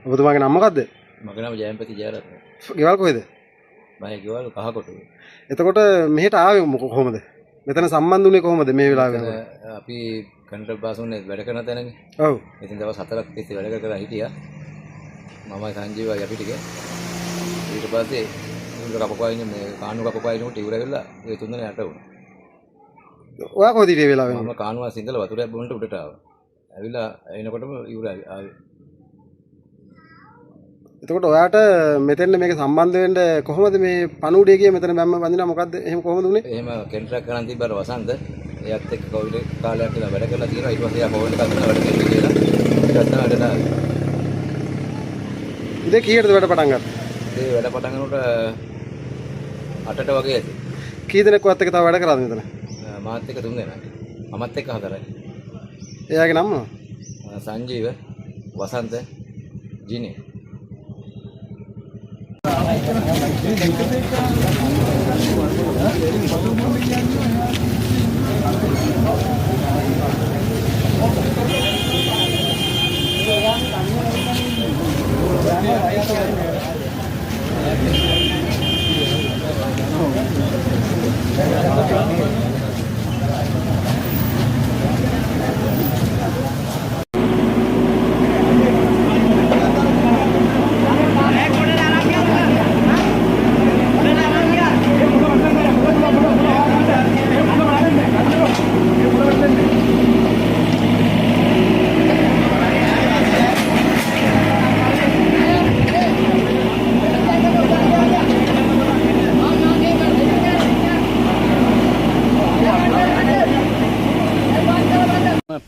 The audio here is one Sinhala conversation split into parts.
ඔබතුමාගේ නම මොකද්ද? මගේ නම ජයන්පති ජයරත්න. ගෙවල් කොහෙද? මගේ ගෙවල් කහකොටුව. එතකොට මෙහෙට ආවේ කොහොමද? මෙතන සම්බන්ධ වුණේ කොහොමද මේ වෙලාවේ? අපි කන්ට්‍රැක්ට් පාස් වුණේ වැඩ කරන තැනනේ. ඔව්. ඉතින් දවස් 4ක් තිස්සේ වැඩ කරලා හිටියා. මමයි සංජීවයි අපි ටික. ඊට පස්සේ උන්ට කපපුවායිනේ මේ කාණු කපපුවායිනේ උට ඉවර වෙලා ඒ තුන්දෙනා යට වුණා. ඔයා කොහෙද මේ වෙලාවේ? මම කාණුවස් ඉඳලා වතුරයක් බොන්න උඩට ආවා. ඇවිල්ලා එනකොටම ඉවරයි ආවේ. එතකොට ඔයාට මෙතෙන් මේක සම්බන්ධ වෙන්න කොහොමද මේ පණුඩිය ගියේ මෙතන බැම්ම වඳිනා මොකද්ද එහෙම කොහොමද උනේ? එහෙම කන්ට්‍රැක්ට් කරන් තිබ්බර වසන්ත එයාත් එක්ක කොවිඩ් කාලයක් ඉඳලා වැඩ කරලා තියෙනවා. ඊට පස්සේ එයා කොවිඩ් එකක් කරලා වැඩ කෙරුවේ කියලා. ඊට පස්සේ වැඩ නා. ඉතින් කීයටද වැඩ පටන් ගත්තේ? ඒ වැඩ පටන් ගන්නකොට 8ට වගේ ඇති. කී දෙනෙක් වත් එක තව වැඩ කරාද මෙතන? මාත් එක්ක 3 දෙනා. මමත් එක්ක 4යි. එයාගේ නම මොනවද? සංජීව, වසන්ත, ජිනේ.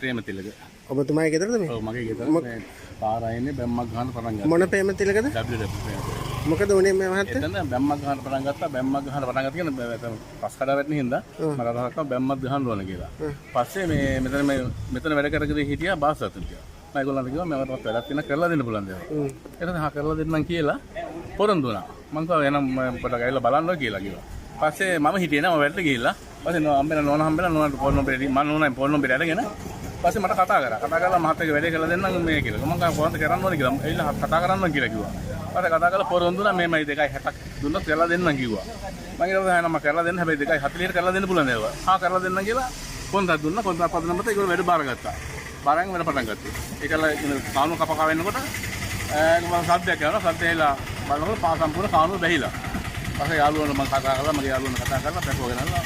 ප්‍රේමතිලක. ඔබතුමාගේ ගෙදරද මේ? ඔව් මගේ ගෙදර. මේ පාර ආයේ බැම්මක් ගන්න පටන් ගත්තා. මොන ප්‍රේමතිලකද? මොකද උනේ මේ මහත්තයා? එතන බැම්මක් ගන්න පටන් ගත්තා. බැම්මක් ගන්න පටන් ගත්ත කියන පස් කඩා වැටෙන හින්දා මම කතා කරා බැම්මක් ගහන්න ඕන කියලා. පස්සේ මේ මෙතන වැඩ කරගෙන හිටියා බාසතුන් කියලා. මම ඒගොල්ලන්ට කිව්වා මම වරවත් වැඩක් තියෙනවා කරලා දෙන්න පුළුවන් දේවල්. ඊට පස්සේ කරලා දෙන්නම් කියලා පොරොන්දු වුණා. මම කිව්වා එහෙනම් මම පොඩ්ඩක් ඇවිල්ලා බලන්න කියලා කිව්වා. පස්සේ මම හිටියේ නෑ මම වැඩට ගිහිල්ලා. පස්සේ හම්බෙලා නෝනට ෆෝන් නම්බරේ මම නෝනයි ෆෝන් නම්බරේ අරගෙන පස්සේ මට කතා කරලා මහත් එක්ක වැඩේ කරලා දෙන්නම් මේ කියලා. මම කිව්වා කොහොමද කරන්න ඕනේ කියලා. එයිලා කතා කරන්න කියලා කිව්වා. පස්සේ කතා කරලා පොරොන්දු වුණා මේමයි 2.60ක් දුන්නොත් කරලා දෙන්නම් කිව්වා. මම ඊට පස්සේ මම කරලා දෙන්න හැබැයි 2.40ට කරලා දෙන්න පුළුවන් නේද? කරලා දෙන්නම් කියලා කොන්ත්‍රාත් දුන්නා. කොන්ත්‍රාත් පදනම මත ඒගොල්ලෝ වැඩ බාරගත්තා. බාරගෙන වැඩ පටන් ගත්තා. ඒකල කාණු කපකා වෙන්නකොට මම සද්දයක් කරනවා. සද්ද ඇහිලා බලනකොට පා සම්පූර්ණ කාණු බැහිලා. පස්සේ යාළුවෝ මම කතා කරලා මගේ යාළුවෝ කතා කරලා පැකෝ ගෙනල්ලා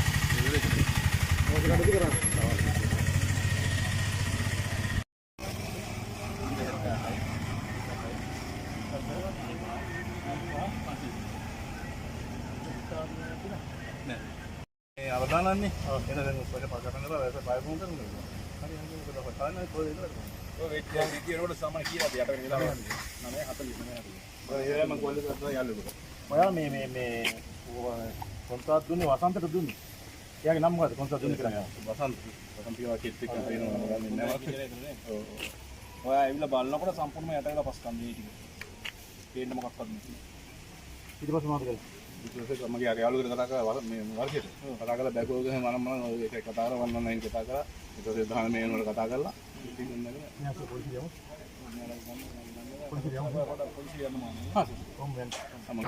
අවදානන්නේ එන දැන් ඔය පාකටන් කරලා වැස බයගුම් කරනවා. හරි හරි මොකද පටන් කොහෙද ඔය වෙච්චා විදියට සාමාන්‍ය කියලා යට වෙන වෙලාව 9:49 ඔය මම කොල්ල කරලා යාළුවෝ. ඔයා මේ කොන්ත්‍රාත් දුන්නේ වසන්තට දුන්නේ. එයාගේ නම මොකද්ද කොන්ත්‍රාත් දුන්නේ කියලා? වසන්ත කියලා කිට් එක පේනවා මම නෑ. ඔව්. ඔයා ඇවිල්ලා බලනකොට සම්පූර්ණයෙන්ම යට වෙලා පස් කන්නේ ටික. පේන්න මොකක්වත් නැහැ. ඊට පස්සේ මොකද කළේ? ඊට මගේ යාළුවෙක් කතා කරා මේ වර්ෂයට කතා කරලා බෑග් එක මම ඒක කතා කරා 119 කතා කරා ඊට පස්සේ 19 වෙනකොට කතා කරලා ඉතින් ඉන්නගෙන අපි පොලිසිය යමු පොලිසිය යමු හා කොම්බෙන් සමග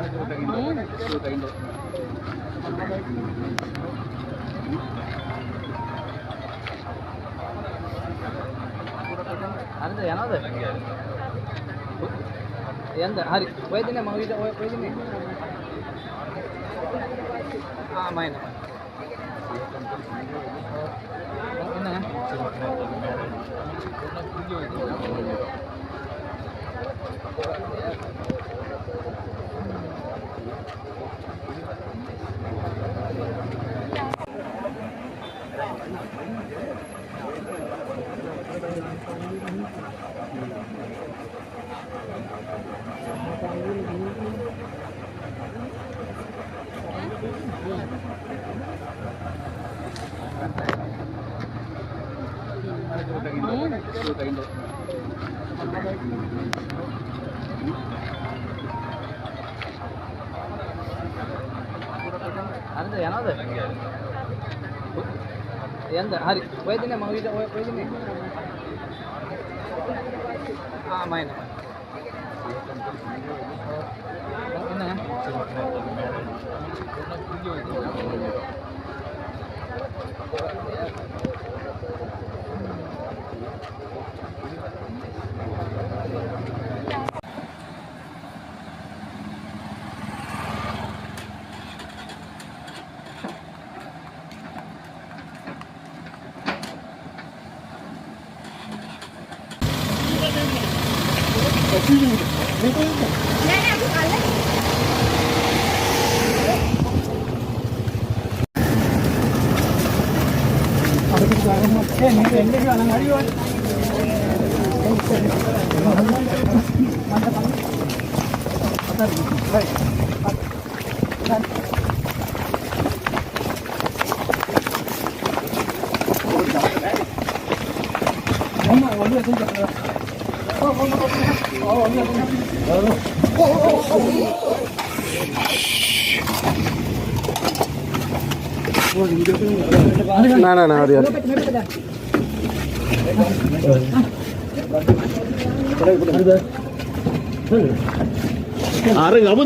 හරිද යනවද? යන්න හරි. ඔය දිනේ මම ඊට ඔය දිනේ. මයින්. හරිද යනවද? යන්න හරි. ඔය දිනේ මම ඊට ඔය දිනේ. මයින්. ના હરી ආරෙන්